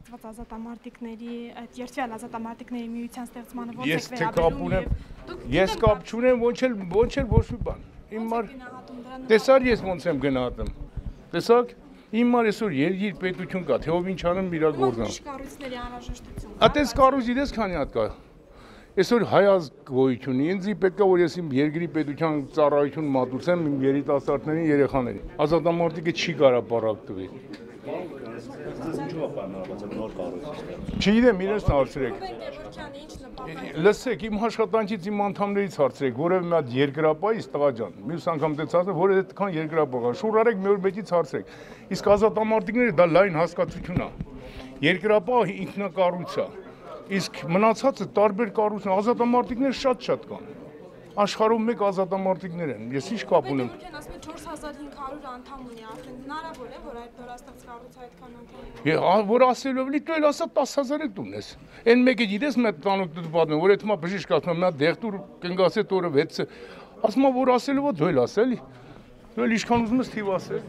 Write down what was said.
ստեղծված ազատամարտիկների, այդ երթվյալ ազատամարտիկների միության ստեղծմանը ո՞նց Ես եք թե կապ ունեմ, ես կապ չունեմ, ոչ էլ ոչ մի բան։ Իմ մար տեսար ես ոնց եմ գնահատում։ Տեսակ, իմ մար այսօր երկիր պետություն կա, թե ով ինչ անում իր գործում։ Կառույցների անհրաժեշտություն։ Ատես կառույցի դες քանի հատ կա։ Այսօր հայ ազգ գոյություն ունի, ինձ պետք է որ ես իմ երկրի պետության ծառայություն մատուցեմ իմ երիտասարդներին, երեխաներին։ Ազատամարտիկը չի կարա պարակ տվի։ Չգիտեմ, իրենց հարցրեք։ Լսեք, իմ աշխատանքից իմ անդամներից հարցրեք, որևէ մի հատ երկրապահից տղա ջան, մյուս անգամ դες ասեմ, որ այդքան երկրապահ, շուռ արեք մի օր մեկից հարցրեք։ Իսկ ազատամարտիկները դա լայն հասկացություն է։ Երկրապահը ինքնակառույց է։ Իսկ մնացածը տարբեր կառույցներ, ազատամարտիկներ շատ կան։ Աշխարհում մեկ ազատամարտիկներ են։ Ես ինչ կապ ունեմ։ Ասում են 4500 անդամ ունի, արդեն հնարավոր է, որ այդ նորաստեղծ կառույցը այդքան անդամ ունի։ Որ ասելով լի դու էլ ասա 10000 էլ ունես։ Այն մեկը գիտես մի տանուկ դու պատմում, որ այդ հիմա բժիշկ ասում մի հատ դեղտուր կնգասե տորը 6-ը։ Ասում որ ասելով դու էլ ասելի։ Դու էլ ինչքան ուզում ես թիվ ասել։